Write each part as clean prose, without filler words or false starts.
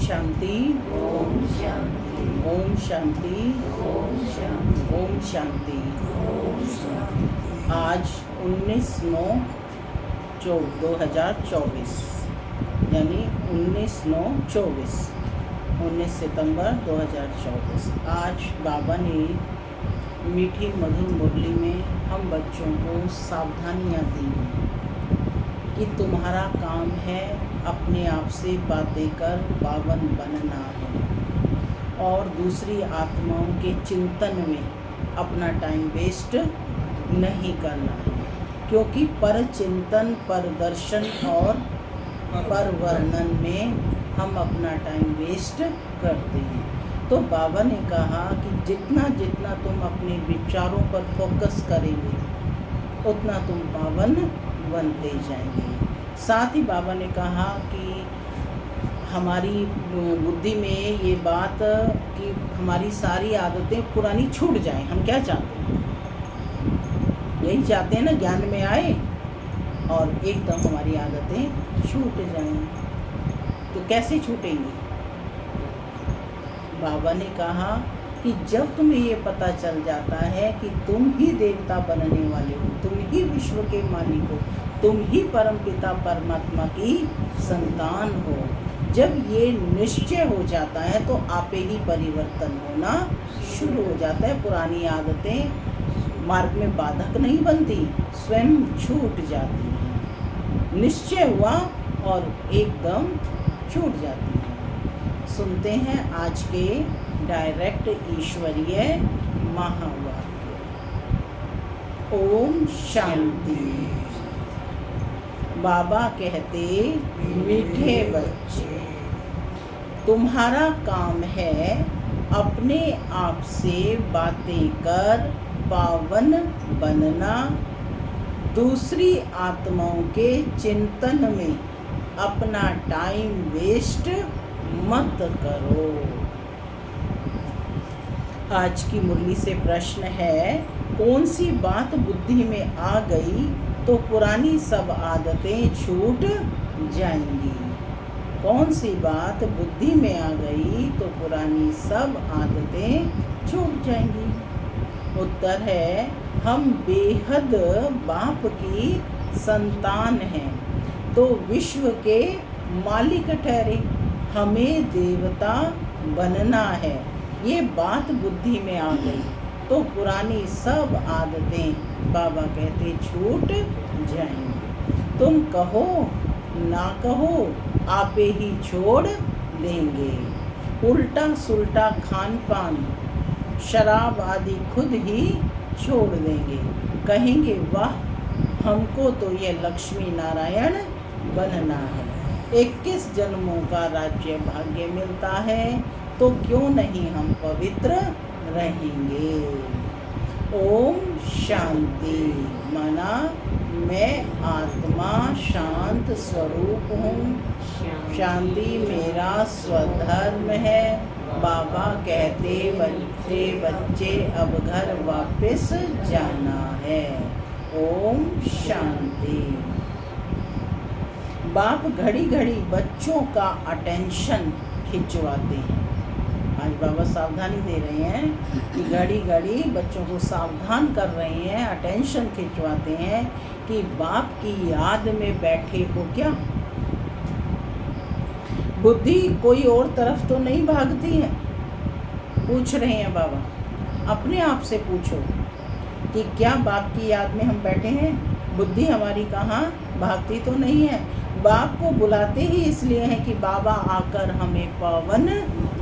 शांति। ओम शांति। ओम शांति। ओम शांति। ओम शांति। ओम शांति। आज 19/9/2024 यानी 19/9/24 19 सितंबर 2024। आज बाबा ने मीठी मधुर मुरली में हम बच्चों को सावधानियाँ दी कि तुम्हारा काम है अपने आप से बातें कर पावन बनना है और दूसरी आत्माओं के चिंतन में अपना टाइम वेस्ट नहीं करना है, क्योंकि पर चिंतन, पर दर्शन और पर वर्णन में हम अपना टाइम वेस्ट करते हैं। तो बाबा ने कहा कि जितना जितना तुम अपने विचारों पर फोकस करेंगे उतना तुम पावन बनते जाएंगे। साथ ही बाबा ने कहा कि हमारी बुद्धि में ये बात कि हमारी सारी आदतें पुरानी छूट जाएं। हम क्या चाहते हैं? यही चाहते हैं ना, ज्ञान में आए और एकदम हमारी आदतें छूट जाएं। तो कैसे छूटेंगी? बाबा ने कहा कि जब तुम्हें ये पता चल जाता है कि तुम ही देवता बनने वाले हो, तुम ही विश्व के मालिक हो, तुम ही परमपिता परमात्मा की संतान हो, जब ये निश्चय हो जाता है तो आपे ही परिवर्तन होना शुरू हो जाता है। पुरानी आदतें मार्ग में बाधक नहीं बनती, स्वयं छूट जाती हैं। निश्चय हुआ और एकदम छूट जाती है। सुनते हैं आज के डायरेक्ट ईश्वरीय महावाक्य। ओम शांति। बाबा कहते, मीठे बच्चे, तुम्हारा काम है अपने आप से बातें कर पावन बनना, दूसरी आत्माओं के चिंतन में अपना टाइम वेस्ट मत करो। आज की मुरली से प्रश्न है, कौन सी बात बुद्धि में आ गई तो पुरानी सब आदतें छूट जाएंगी? कौन सी बात बुद्धि में आ गई तो पुरानी सब आदतें छूट जाएंगी? उत्तर है, हम बेहद बाप की संतान हैं तो विश्व के मालिक ठहरे, हमें देवता बनना है। ये बात बुद्धि में आ गई तो पुरानी सब आदतें बाबा कहते छूट जाएंगी। तुम कहो ना कहो आपे ही छोड़ देंगे। उल्टा सुल्टा खान पान, शराब आदि खुद ही छोड़ देंगे। कहेंगे वाह, हमको तो ये लक्ष्मी नारायण बनना है। 21 जन्मों का राज्य भाग्य मिलता है तो क्यों नहीं हम पवित्र रहेंगे। ओम शांति। माना मैं आत्मा शांत स्वरूप हूँ, शांति मेरा स्वधर्म है। बाबा कहते, बच्चे बच्चे अब घर वापस जाना है। ओम शांति। बाप घड़ी घड़ी बच्चों का अटेंशन खिंचवाते हैं। आज बाबा सावधानी दे रहे हैं कि घड़ी घड़ी बच्चों को सावधान कर रहे हैं, अटेंशन खिंचवाते हैं कि बाप की याद में बैठे हो क्या? बुद्धि कोई और तरफ तो नहीं भागती है? पूछ रहे हैं बाबा, अपने आप से पूछो कि क्या बाप की याद में हम बैठे हैं? बुद्धि हमारी कहाँ भागती तो नहीं है। बाप को बुलाते ही इसलिए है कि बाबा आकर हमें पावन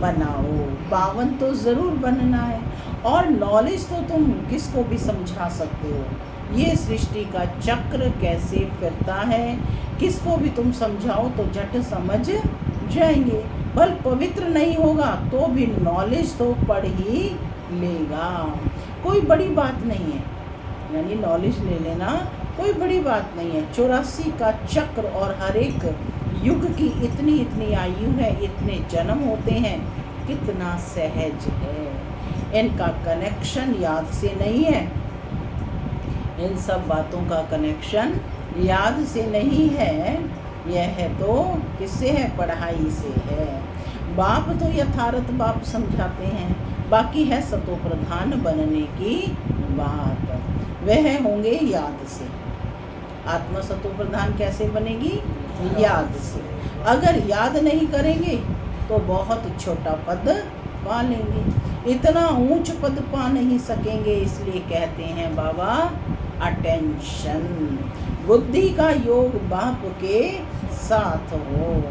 बनाओ। पावन तो ज़रूर बनना है और नॉलेज तो तुम किसको भी समझा सकते हो। ये सृष्टि का चक्र कैसे फिरता है, किसको भी तुम समझाओ तो झट समझ जाएंगे। बल पवित्र नहीं होगा तो भी नॉलेज तो पढ़ ही लेगा। कोई बड़ी बात नहीं है, यानी नॉलेज ले लेना कोई बड़ी बात नहीं है। 84 का चक्र और हर एक युग की इतनी इतनी आयु है, इतने जन्म होते हैं, कितना सहज है। इनका कनेक्शन याद से नहीं है, इन सब बातों का कनेक्शन याद से नहीं है। यह है तो किससे है? पढ़ाई से है। बाप तो यथार्थ बाप समझाते हैं, बाकी है सतो प्रधान बनने की बात। वह होंगे याद से। आत्मा सतो प्रधान कैसे बनेगी? याद से। अगर याद नहीं करेंगे तो बहुत छोटा पद पा लेंगे, इतना ऊंच पद पा नहीं सकेंगे। इसलिए कहते हैं बाबा अटेंशन, बुद्धि का योग बाप के साथ हो।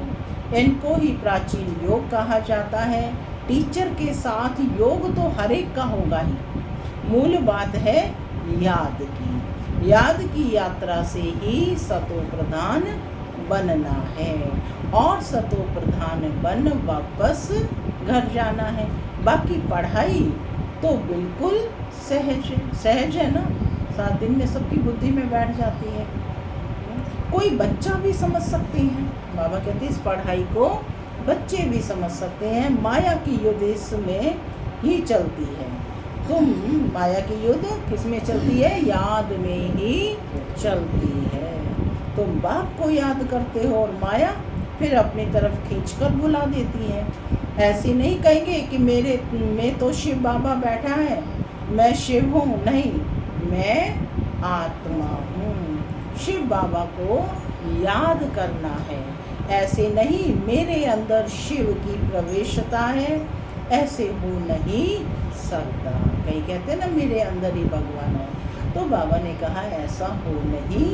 इनको ही प्राचीन योग कहा जाता है। टीचर के साथ योग तो हर एक का होगा ही। मूल बात है याद की। याद की यात्रा से ही सतो प्रधान बनना है और सतो प्रधान बन वापस घर जाना है। बाकी पढ़ाई तो बिल्कुल सहज है ना, 7 दिन में सबकी बुद्धि में बैठ जाती है। कोई बच्चा भी समझ सकते हैं। बाबा कहते हैं इस पढ़ाई को बच्चे भी समझ सकते हैं। माया की युद्ध इसमें ही चलती है। तुम माया की युद्ध किस में चलती है? याद में ही चलती है। तुम बाप को याद करते हो और माया फिर अपनी तरफ खींचकर बुला देती है। ऐसे नहीं कहेंगे कि मेरे में तो शिव बाबा बैठा है, मैं शिव हूँ। नहीं, मैं आत्मा हूँ। शिव बाबा को याद करना है। ऐसे नहीं मेरे अंदर शिव की प्रवेशता है, ऐसे हो नहीं सकता। कहीं कहते हैं ना मेरे अंदर ही भगवान है, तो बाबा ने कहा ऐसा हो नहीं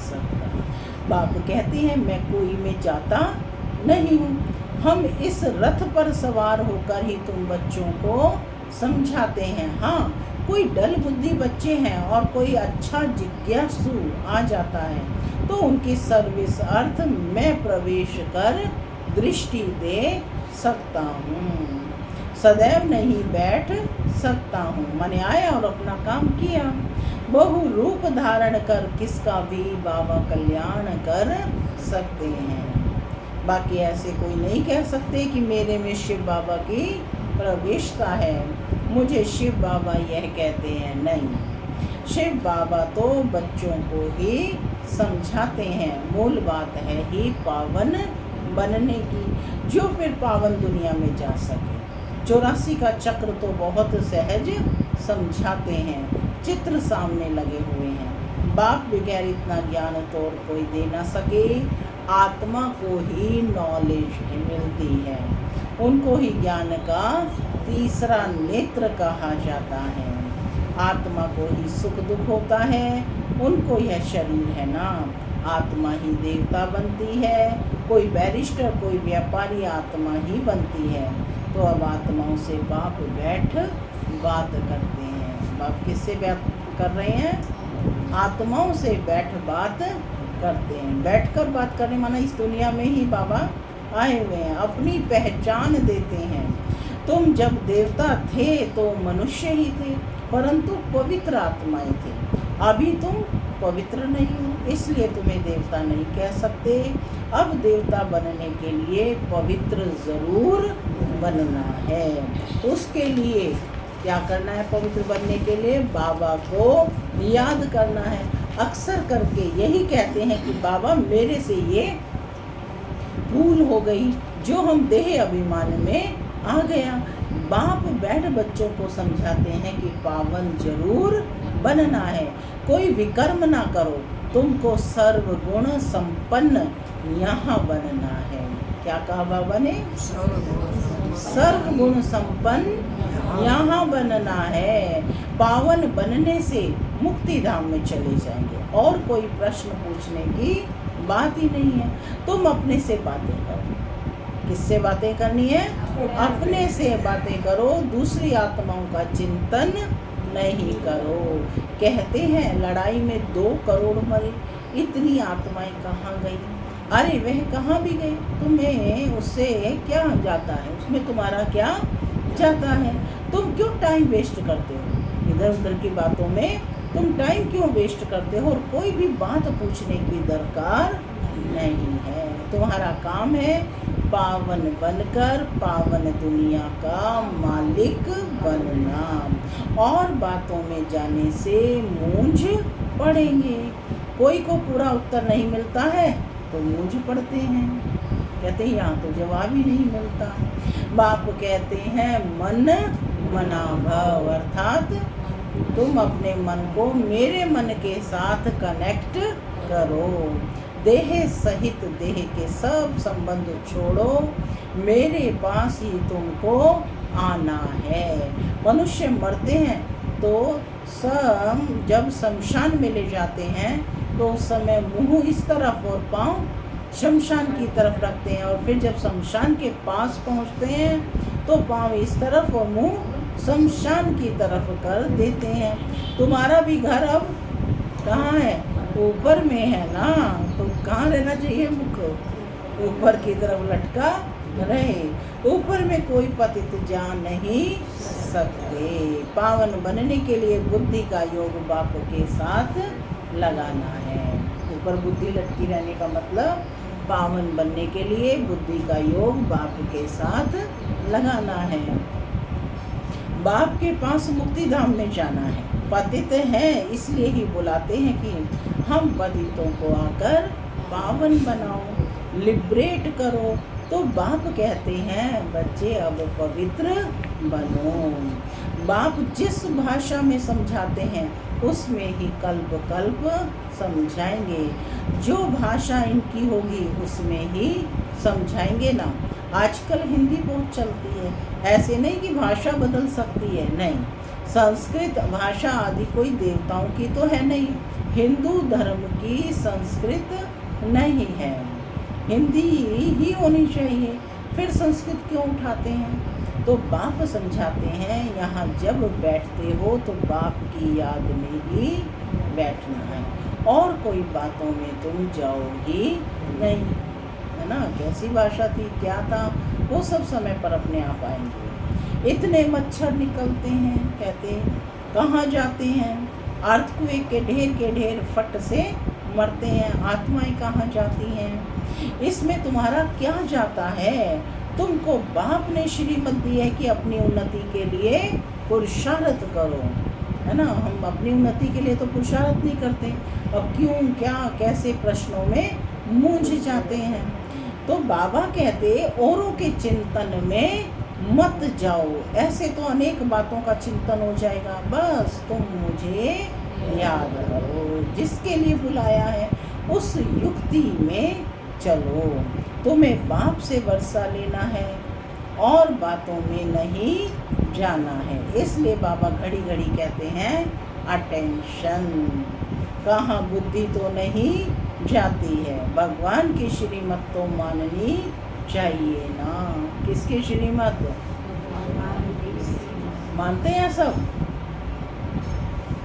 सकता। बाप कहते हैं मैं कोई में जाता नहीं हूँ। हम इस रथ पर सवार होकर ही तुम बच्चों को समझाते हैं। हाँ, कोई डल बुद्धि बच्चे हैं और कोई अच्छा जिज्ञासु आ जाता है तो उनकी सर्विस अर्थ मैं प्रवेश कर दृष्टि दे सकता हूँ। सदैव नहीं बैठ सकता हूँ। मैंने आया और अपना काम किया। बहु रूप धारण कर किसका भी बाबा कल्याण कर सकते हैं। बाकी ऐसे कोई नहीं कह सकते कि मेरे में शिव बाबा की प्रवेशता है, मुझे शिव बाबा यह कहते हैं। नहीं, शिव बाबा तो बच्चों को ही समझाते हैं। मूल बात है ही पावन बनने की, जो फिर पावन दुनिया में जा सके। 84 का चक्र तो बहुत सहज समझाते हैं, चित्र सामने लगे हुए हैं। बाप बगैर इतना ज्ञान तो और कोई दे ना सके। आत्मा को ही नॉलेज मिलती है, उनको ही ज्ञान का तीसरा नेत्र कहा जाता है। आत्मा को ही सुख दुख होता है, उनको यह शरीर है ना। आत्मा ही देवता बनती है, कोई बैरिस्टर कोई व्यापारी आत्मा ही बनती है। तो अब आत्माओं से बाप बैठ बात करते हैं। बाप किससे बात कर रहे हैं? आत्माओं से बैठ बात करते हैं। बैठकर बात करने माना इस दुनिया में ही बाबा आए हुए हैं, अपनी पहचान देते हैं। तुम जब देवता थे तो मनुष्य ही थे, परंतु पवित्र आत्माएं थे। अभी तुम पवित्र नहीं हो, इसलिए तुम्हें देवता नहीं कह सकते। अब देवता बनने के लिए पवित्र ज़रूर बनना है। उसके लिए क्या करना है? पवित्र बनने के लिए बाबा को याद करना है। अक्सर करके यही कहते हैं कि बाबा मेरे से ये भूल हो गई, जो हम देह अभिमान में आ गया। बाप बैठ बच्चों को समझाते हैं कि पावन जरूर बनना है, कोई विकर्म ना करो, तुमको सर्वगुण संपन्न यहाँ बनना है। क्या कहा बाबा ने? सर्वगुण संपन्न यहाँ बनना है। पावन बनने से मुक्ति धाम में चले जाएंगे और कोई प्रश्न पूछने की बात ही नहीं है। तुम अपने से बातें करो। किससे बातें करनी है? अपने से बातें करो, दूसरी आत्माओं का चिंतन नहीं करो। कहते हैं लड़ाई में 2 करोड़ मरे, इतनी आत्माएं कहाँ गई? अरे वह कहाँ भी गए, तुम्हें उससे क्या जाता है? उसमें तुम्हारा क्या जाता है? तुम क्यों टाइम वेस्ट करते हो? इधर उधर की बातों में तुम टाइम क्यों वेस्ट करते हो? और कोई भी बात पूछने की दरकार नहीं है। तुम्हारा काम है पावन बनकर पावन दुनिया का मालिक बनना। और बातों में जाने से मूंझ पड़ेंगे। कोई को पूरा उत्तर नहीं मिलता है तो मूंझ पड़ते हैं। कहते हैं यहाँ तो जवाब ही नहीं मिलता। बाप कहते हैं मन मना भव, अर्थात तुम अपने मन को मेरे मन के साथ कनेक्ट करो। देह सहित देह के सब संबंध छोड़ो, मेरे पास ही तुमको आना है। मनुष्य मरते हैं तो जब शमशान में ले जाते हैं तो उस समय मुंह इस तरफ और पाँव शमशान की तरफ रखते हैं, और फिर जब शमशान के पास पहुंचते हैं तो पाँव इस तरफ और मुंह शमशान की तरफ कर देते हैं। तुम्हारा भी घर अब कहाँ है? ऊपर में है ना, तो कहाँ रहना चाहिए? मुख ऊपर की तरफ लटका रहे। ऊपर में कोई पतित जा नहीं सकते। पावन बनने के लिए बुद्धि का योग बाप के साथ लगाना है। ऊपर बुद्धि लटकी रहने का मतलब पावन बनने के लिए बुद्धि का योग बाप के साथ लगाना है। बाप के पास मुक्ति धाम में जाना है। पतित हैं इसलिए ही बुलाते हैं कि हम पतितों को आकर पावन बनाओ, लिबरेट करो। तो बाप कहते हैं बच्चे अब पवित्र बनो। बाप जिस भाषा में समझाते हैं उसमें ही कल्प कल्प समझाएंगे। जो भाषा इनकी होगी उसमें ही समझाएंगे ना। आजकल हिंदी बहुत चलती है, ऐसे नहीं कि भाषा बदल सकती है, नहीं। संस्कृत भाषा आदि कोई देवताओं की तो है नहीं, हिंदू धर्म की संस्कृत नहीं है, हिंदी ही होनी चाहिए। फिर संस्कृत क्यों उठाते हैं? तो बाप समझाते हैं यहाँ जब बैठते हो तो बाप की याद में ही बैठना है, और कोई बातों में तुम जाओ ही नहीं, है ना। कैसी भाषा थी, क्या था, वो सब समय पर अपने आप आएंगे। इतने मच्छर निकलते हैं, कहते कहाँ जाते हैं? अर्थक्वेक के ढेर फट से मरते हैं, आत्माएं कहाँ जाती हैं? इसमें तुम्हारा क्या जाता है? तुमको बाप ने श्रीमत दी है कि अपनी उन्नति के लिए पुरुषार्थ करो, है ना। हम अपनी उन्नति के लिए तो पुरुषार्थ नहीं करते, अब क्यों, क्या, कैसे प्रश्नों में मूंझ जाते हैं। तो बाबा कहते औरों के चिंतन में मत जाओ, ऐसे तो अनेक बातों का चिंतन हो जाएगा। बस तुम मुझे याद करो, जिसके लिए बुलाया है उस युक्ति में चलो। तुम्हें बाप से वर्षा लेना है और बातों में नहीं जाना है। इसलिए बाबा घड़ी घड़ी कहते हैं अटेंशन। कहाँ बुद्धि तो नहीं जाती है, भगवान की श्रीमत तो माननी चाहिए ना। किसकी श्रीमत मानते हैं? सब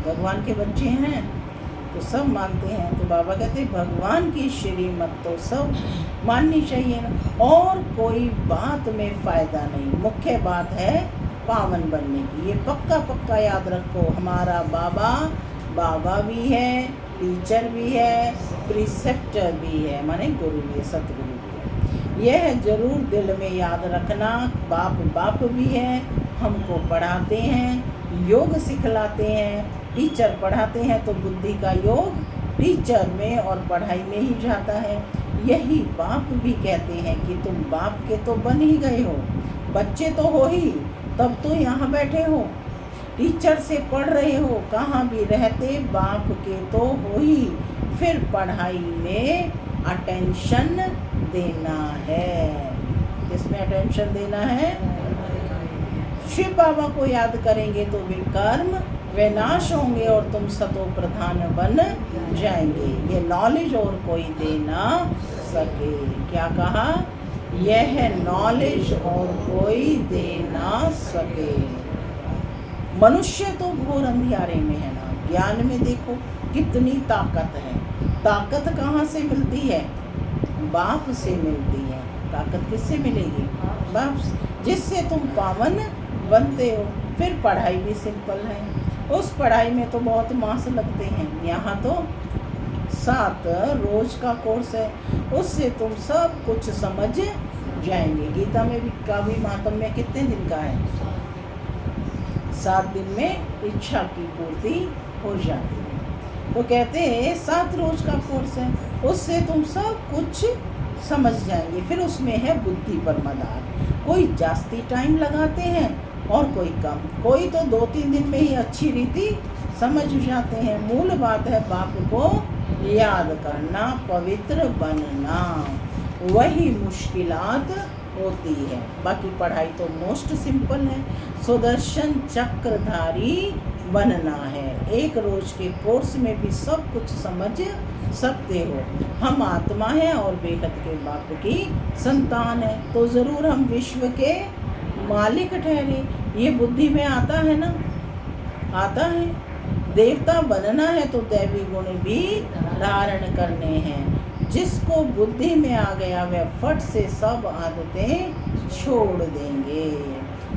भगवान के बच्चे हैं तो सब मानते हैं। तो बाबा कहते हैं भगवान की श्रीमत तो सब माननी चाहिए ना, और कोई बात में फ़ायदा नहीं। मुख्य बात है पावन बनने की, ये पक्का पक्का याद रखो। हमारा बाबा भी है, टीचर भी है, प्रिसेप्टर भी है, माने गुरु भी है, सतगुरु भी है। यह जरूर दिल में याद रखना। बाप भी है, हमको पढ़ाते हैं, योग सिखलाते हैं। टीचर पढ़ाते हैं तो बुद्धि का योग टीचर में और पढ़ाई में ही जाता है। यही बाप भी कहते हैं कि तुम बाप के तो बन ही गए हो, बच्चे तो हो ही, तब तो यहाँ बैठे हो, टीचर से पढ़ रहे हो, कहाँ भी रहते बाप के तो हो ही। फिर पढ़ाई में अटेंशन देना है। किसमें अटेंशन देना है? शिव बाबा को याद करेंगे तो विकर्म विनाश होंगे और तुम सतो प्रधान बन जाएंगे। ये नॉलेज और कोई दे ना सके। क्या कहा? यह नॉलेज और कोई दे ना सके। मनुष्य तो घोर अंधियारे में है ना। ज्ञान में देखो कितनी ताकत है। ताकत कहाँ से मिलती है? बाप से मिलती है। ताकत किससे मिलेगी? बाप से, जिससे तुम पावन बनते हो। फिर पढ़ाई भी सिंपल है, उस पढ़ाई में तो बहुत मास लगते हैं। यहाँ तो 7 रोज का कोर्स है, उससे तुम सब कुछ समझ जाएंगे। गीता में भी काव्य महात्म्य कितने दिन का है? 7 दिन में इच्छा की पूर्ति हो जाती है। तो कहते हैं 7 रोज का कोर्स है, उससे तुम सब कुछ समझ जाएंगे। फिर उसमें है बुद्धि पर मदार। कोई जास्ती टाइम लगाते हैं और कोई कम, कोई तो 2-3 दिन में ही अच्छी रीति समझ जाते हैं। मूल बात है बाप को याद करना, पवित्र बनना, वही मुश्किलात होती है। बाकी पढ़ाई तो मोस्ट सिंपल है। सुदर्शन चक्रधारी बनना है। एक रोज के कोर्स में भी सब कुछ समझ सकते हो। हम आत्मा है और बेहद के बाप की संतान है, तो ज़रूर हम विश्व के मालिक ठहरे। ये बुद्धि में आता है ना, आता है। देवता बनना है तो दैवी गुण भी धारण करने हैं। जिसको बुद्धि में आ गया वह फट से सब आदतें छोड़ देंगे।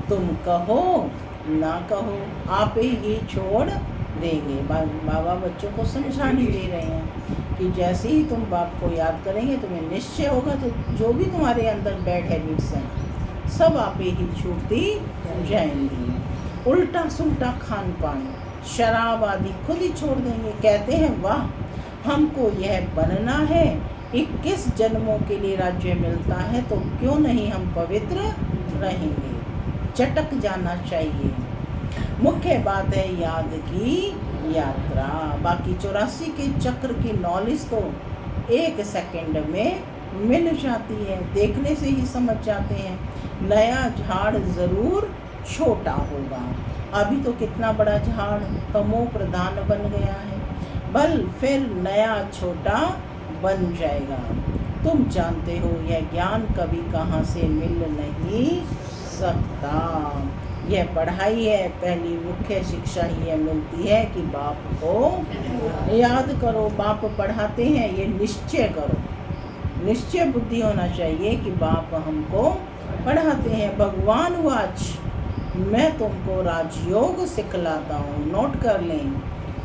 तुम कहो ना कहो, आप ही छोड़ देंगे। बाबा बच्चों को समझाने दे रहे हैं कि जैसे ही तुम बाप को याद करेंगे तुम्हें निश्चय होगा तो जो भी तुम्हारे अंदर बैड हैबिट्स हैं सब आप ही छूटती जाएंगी। उल्टा सुल्टा खान पान, शराब आदि खुद ही छोड़ देंगे। कहते हैं वाह, हमको यह बनना है, 21 जन्मों के लिए राज्य मिलता है तो क्यों नहीं हम पवित्र रहेंगे। चटक जाना चाहिए। मुख्य बात है याद की यात्रा। बाकी 84 के चक्र की नॉलेज तो 1 सेकंड में मिल जाती है, देखने से ही समझ जाते हैं। नया झाड़ ज़रूर छोटा होगा। अभी तो कितना बड़ा झाड़ तमो प्रधान बन गया है, बल फिर नया छोटा बन जाएगा। तुम जानते हो यह ज्ञान कभी कहाँ से मिल नहीं सकता। यह पढ़ाई है, पहली मुख्य शिक्षा ही मिलती है कि बाप को याद करो। बाप पढ़ाते हैं, ये निश्चय करो, निश्चय बुद्धि होना चाहिए कि बाप हमको पढ़ाते हैं। भगवान वाच, मैं तुमको राजयोग सिखलाता हूँ। नोट कर लें,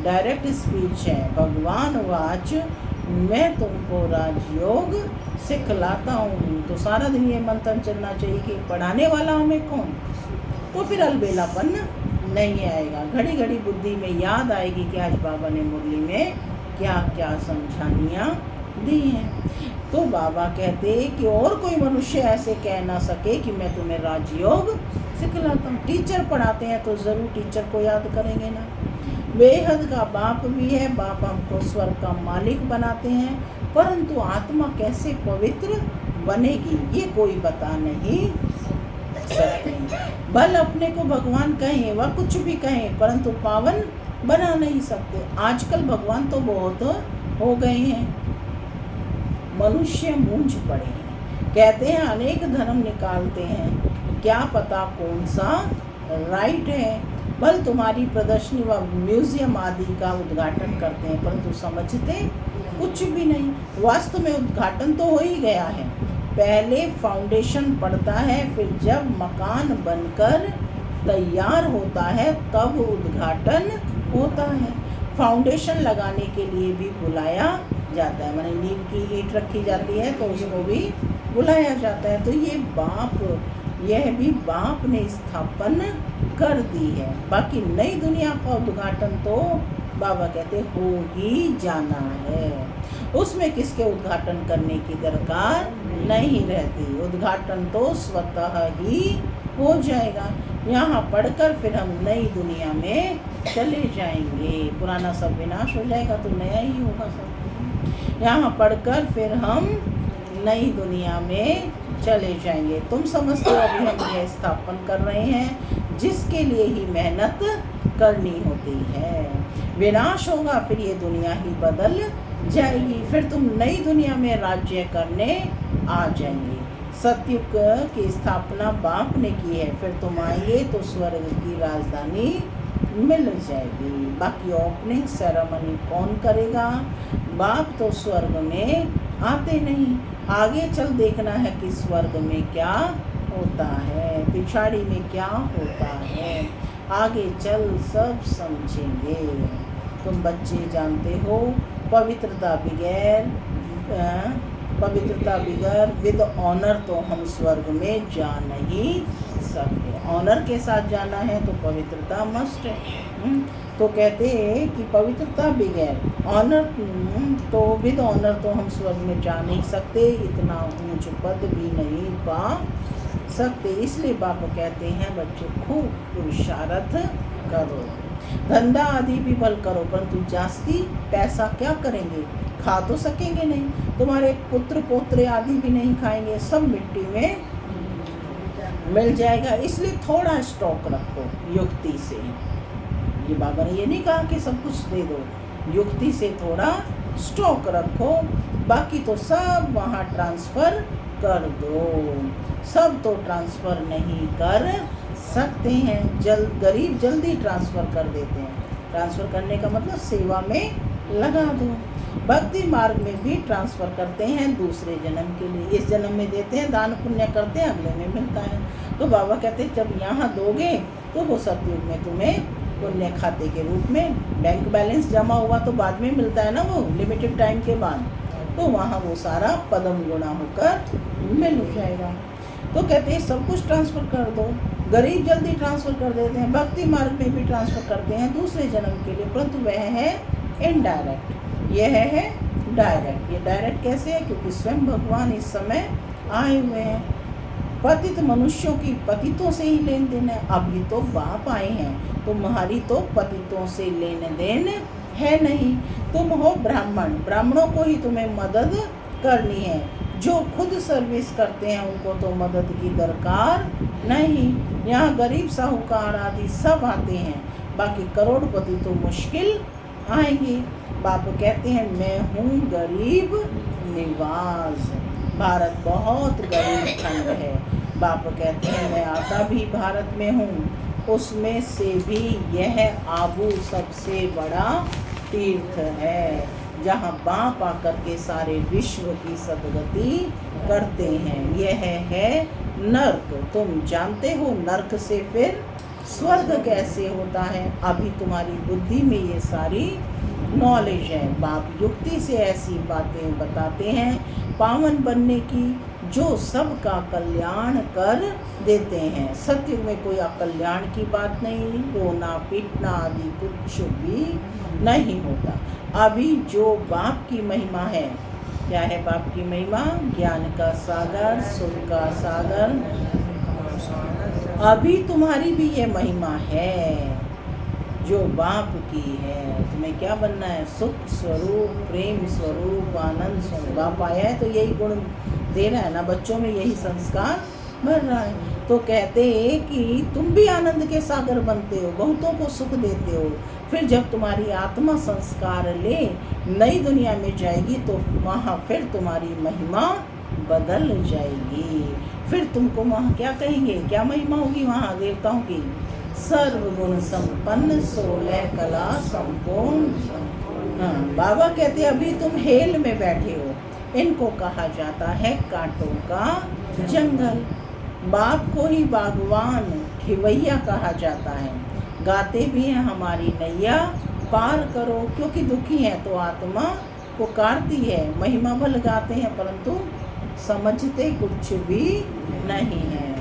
डायरेक्ट स्पीच है। भगवान वाच, मैं तुमको राजयोग सिखलाता हूँ। तो सारा दिन ये मंथन चलना चाहिए कि पढ़ाने वाला हमें कौन, तो फिर अलबेलापन नहीं आएगा। घड़ी घड़ी बुद्धि में याद आएगी कि आज बाबा ने मुरली में क्या क्या समझानियाँ दी हैं। तो बाबा कहते कि और कोई मनुष्य ऐसे कह ना सके कि मैं तुम्हें राजयोग सिखलाता हूँ। टीचर पढ़ाते हैं तो ज़रूर टीचर को याद करेंगे ना। बेहद का बाप भी है, बाप हमको स्वर्ग का मालिक बनाते हैं, परंतु आत्मा कैसे पवित्र बनेगी ये कोई बता नहीं सकते। बल अपने को भगवान कहें व कुछ भी कहें, परंतु पावन बना नहीं सकते। आजकल भगवान तो बहुत हो गए हैं, मनुष्य मूंझ पड़े हैं। कहते हैं अनेक धर्म निकालते हैं, क्या पता कौन सा राइट है। बल तुम्हारी प्रदर्शनी व म्यूजियम आदि का उद्घाटन करते हैं, परंतु समझते कुछ भी नहीं। वास्तव में उद्घाटन तो हो ही गया है। पहले फाउंडेशन पड़ता है, फिर जब मकान बनकर तैयार होता है तब उद्घाटन होता है। फाउंडेशन लगाने के लिए भी बुलाया जाता है, माने नींव की ईंट रखी जाती है तो उसको भी बुलाया जाता है। तो ये बाप, यह भी बाप ने स्थापन कर दी है। बाकी नई दुनिया का उद्घाटन तो बाबा कहते हो ही जाना है, उसमें किसके उद्घाटन करने की दरकार नहीं रहती। उद्घाटन तो स्वतः ही हो जाएगा। यहाँ पढ़कर फिर हम नई दुनिया में चले जाएंगे। पुराना सब विनाश हो जाएगा तो नया ही होगा सब। यहाँ पढ़कर फिर हम नई दुनिया में चले जाएंगे। तुम समझते हो अभी हम यह स्थापन कर रहे हैं, जिसके लिए ही मेहनत करनी होती है। विनाश होगा फिर ये दुनिया ही बदल जाएगी, फिर तुम नई दुनिया में राज्य करने आ जाएंगे। सतयुग की स्थापना बाप ने की है, फिर तुम आएंगे तो स्वर्ग की राजधानी मिल जाएगी। बाकी ओपनिंग सेरेमनी कौन करेगा? बाप तो स्वर्ग में आते नहीं। आगे चल देखना है कि स्वर्ग में क्या होता है, पिछाड़ी में क्या होता है, आगे चल सब समझेंगे। तुम बच्चे जानते हो पवित्रता बगैर विद ऑनर तो हम स्वर्ग में जा नहीं सकते। ऑनर के साथ जाना है तो पवित्रता मस्ट है। तो कहते हैं कि पवित्रता बगैर ऑनर, तो विद ऑनर तो हम स्वर्ग में जा नहीं सकते, इतना ऊंच पद भी नहीं पा सकते। इसलिए बाबा कहते हैं बच्चों खूब पुरुषार्थ करो, धंधा आदि भी बल करो, परंतु जास्ती पैसा क्या करेंगे, खा तो सकेंगे नहीं, तुम्हारे पुत्र पोत्रे आदि भी नहीं खाएंगे, सब मिट्टी में मिल जाएगा। इसलिए थोड़ा स्टॉक रखो युक्ति से। ये बाबा ने ये नहीं कहा कि सब कुछ दे दो, युक्ति से थोड़ा स्टॉक रखो, बाकी तो सब वहाँ ट्रांसफ़र कर दो। सब तो ट्रांसफ़र नहीं कर सकते हैं, गरीब जल्दी ट्रांसफ़र कर देते हैं। ट्रांसफ़र करने का मतलब सेवा में लगा दो। भक्ति मार्ग में भी ट्रांसफ़र करते हैं दूसरे जन्म के लिए, इस जन्म में देते हैं, दान पुण्य करते हैं, अगले में मिलता है। तो बाबा कहते हैं जब यहाँ दोगे तो वो सतयुग में तुम्हें पुण्य खाते के रूप में, बैंक बैलेंस जमा हुआ तो बाद में मिलता है ना, वो लिमिटेड टाइम के बाद, तो वहाँ वो सारा पदम गुणा होकर मिल जाएगा। तो कहते हैं सब कुछ ट्रांसफ़र कर दो, गरीब जल्दी ट्रांसफ़र कर देते हैं, भक्ति मार्ग में भी ट्रांसफ़र करते हैं दूसरे जन्म के लिए, परंतु वह है इनडायरेक्ट, यह है डायरेक्ट। ये डायरेक्ट कैसे है, क्योंकि स्वयं भगवान इस समय आए हुए हैं। पतित मनुष्यों की पतितों से ही लेन देन है, अभी तो बाप आए हैं, तुम्हारी तो पतितों से लेन देन है नहीं। तुम हो ब्राह्मण, ब्राह्मणों को ही तुम्हें मदद करनी है, जो खुद सर्विस करते हैं उनको तो मदद की दरकार नहीं। यहाँ गरीब साहूकार आदि सब आते हैं, बाकी करोड़पति तो मुश्किल आएंगे। बाप कहते हैं मैं हूँ गरीब निवास, भारत बहुत गरीब खंड है। बाप कहते हैं मैं आता भी भारत में हूँ, उसमें से भी यह आबू सबसे बड़ा तीर्थ है, जहाँ बाप आकर के सारे विश्व की सदगति करते हैं। यह है नर्क, तुम जानते हो नर्क से फिर स्वर्ग कैसे होता है, अभी तुम्हारी बुद्धि में ये सारी नॉलेज है। बाप युक्ति से ऐसी बातें बताते हैं पावन बनने की, जो सबका कल्याण कर देते हैं। सत्य में कोई अकल्याण की बात नहीं, रोना पीटना आदि कुछ भी नहीं होता। अभी जो बाप की महिमा है, क्या है बाप की महिमा, ज्ञान का सागर, सुख का सागर, अभी तुम्हारी भी ये महिमा है जो बाप की है। तुम्हें क्या बनना है, सुख स्वरूप, प्रेम स्वरूप, आनंद स्वरूप। बाप आया है तो यही गुण दे रहा है ना, बच्चों में यही संस्कार भर रहा है। तो कहते हैं कि तुम भी आनंद के सागर बनते हो, बहुतों को सुख देते हो। फिर जब तुम्हारी आत्मा संस्कार ले नई दुनिया में जाएगी तो वहाँ फिर तुम्हारी महिमा बदल जाएगी। फिर तुमको वहाँ क्या कहेंगे, क्या महिमा होगी वहाँ देवताओं की, सर्वगुण संपन्न 16 कला संपूर्ण। हाँ, बाबा कहते हैं अभी तुम हेल में बैठे हो, इनको कहा जाता है कांटों का जंगल। बाप को ही बागवान खिवैया कहा जाता है, गाते भी हैं हमारी नैया पार करो, क्योंकि दुखी है तो आत्मा पुकारती है। महिमा बल गाते हैं परंतु समझते कुछ भी नहीं है,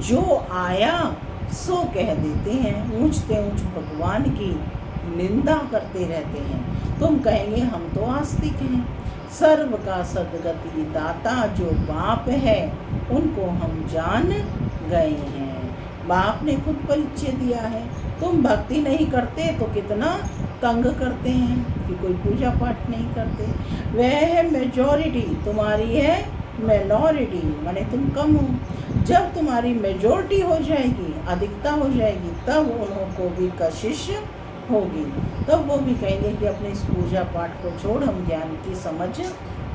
जो आया सो कह देते हैं, ऊंचते ऊंच भगवान की निंदा करते रहते हैं। तुम कहेंगे हम तो आस्तिक हैं। सर्व का सदगति दाता जो बाप है उनको हम जान गए हैं। बाप ने खुद परिचय दिया है। तुम भक्ति नहीं करते तो कितना तंग करते हैं कि कोई पूजा पाठ नहीं करते। वह है मेजॉरिटी, तुम्हारी है मिनॉरिटी, माने तुम कम हो। जब तुम्हारी मेजॉरिटी हो जाएगी, अधिकता हो जाएगी, तब उनको भी कशिश होगी, तब वो भी कहेंगे कि अपने इस पूजा पाठ को छोड़, हम ज्ञान की समझ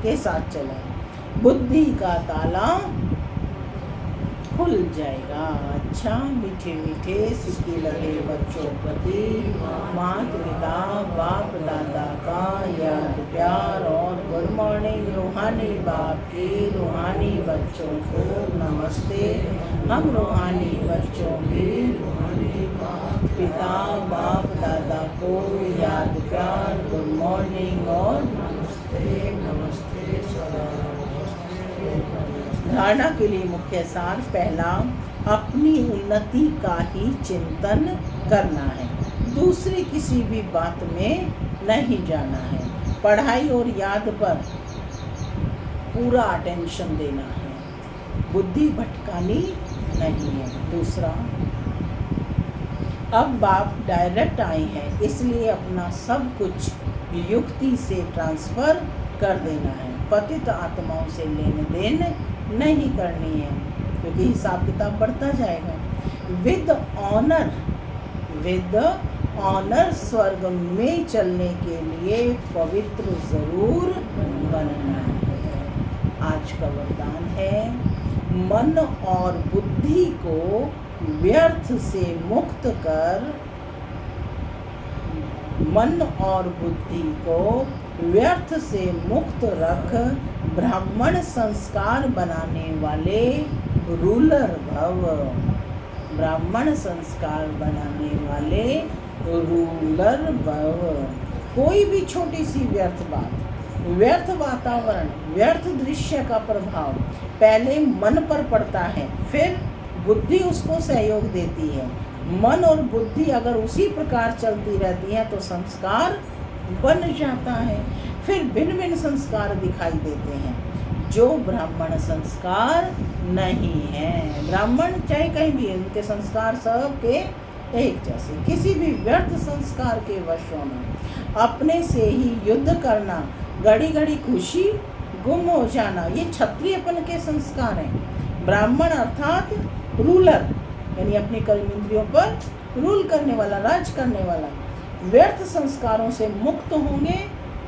के साथ चलें। बुद्धि का ताला खुल जाएगा। अच्छा, मीठे मीठे सिक्के लगे बच्चों प्रति माता पिता बाप दादा का याद प्यार और गुड मॉर्निंग। रूहानी बाप के रूहानी बच्चों को नमस्ते। हम रूहानी बच्चों के पिता बाप दादा को याद प्यार गुड मॉर्निंग और नमस्ते नमस्ते। धारणा के लिए मुख्य सार, पहला अपनी उन्नति का ही चिंतन करना है, दूसरी किसी भी बात में नहीं जाना है। पढ़ाई और याद पर पूरा अटेंशन देना है, बुद्धि भटकानी नहीं है। दूसरा, अब बाप डायरेक्ट आए हैं, इसलिए अपना सब कुछ युक्ति से ट्रांसफर कर देना है। पतित आत्माओं से लेन देन नहीं करनी है, क्योंकि हिसाब किताब बढ़ता जाएगा। विद ऑनर स्वर्ग में चलने के लिए पवित्र जरूर बनना है। आज का वरदान है, मन और बुद्धि को व्यर्थ से मुक्त कर, मन और बुद्धि को व्यर्थ से मुक्त रख, ब्राह्मण संस्कार बनाने वाले रूलर भव। ब्राह्मण संस्कार बनाने वाले रूलर भव। कोई भी छोटी सी व्यर्थ बात, व्यर्थ वातावरण, व्यर्थ दृश्य का प्रभाव पहले मन पर पड़ता है, फिर बुद्धि उसको सहयोग देती है। मन और बुद्धि अगर उसी प्रकार चलती रहती है तो संस्कार बन जाता है, फिर भिन्न भिन्न संस्कार दिखाई देते हैं जो ब्राह्मण संस्कार नहीं है। ब्राह्मण चाहे कहीं भी, उनके संस्कार सब के एक जैसे। किसी भी व्यर्थ संस्कार के वश होना, अपने से ही युद्ध करना, घड़ी घड़ी खुशी गुम हो जाना, ये क्षत्रियपन के संस्कार हैं। ब्राह्मण अर्थात रूलर, यानी अपनी कर्म इंद्रियों पर रूल करने वाला, राज करने वाला। व्यर्थ संस्कारों से मुक्त होंगे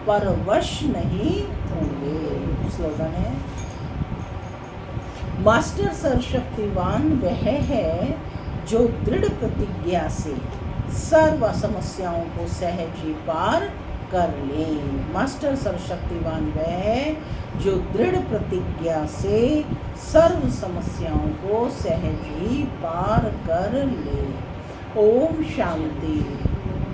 पर वश नहीं होंगे। स्लोगन है, मास्टर सर्वशक्तिवान वह है जो दृढ़ प्रतिज्ञा से सर्व समस्याओं को सहज ही पार कर ले। मास्टर सर्वशक्तिवान वह है जो दृढ़ प्रतिज्ञा से सर्व समस्याओं को सहज ही पार कर ले। ओम शांति।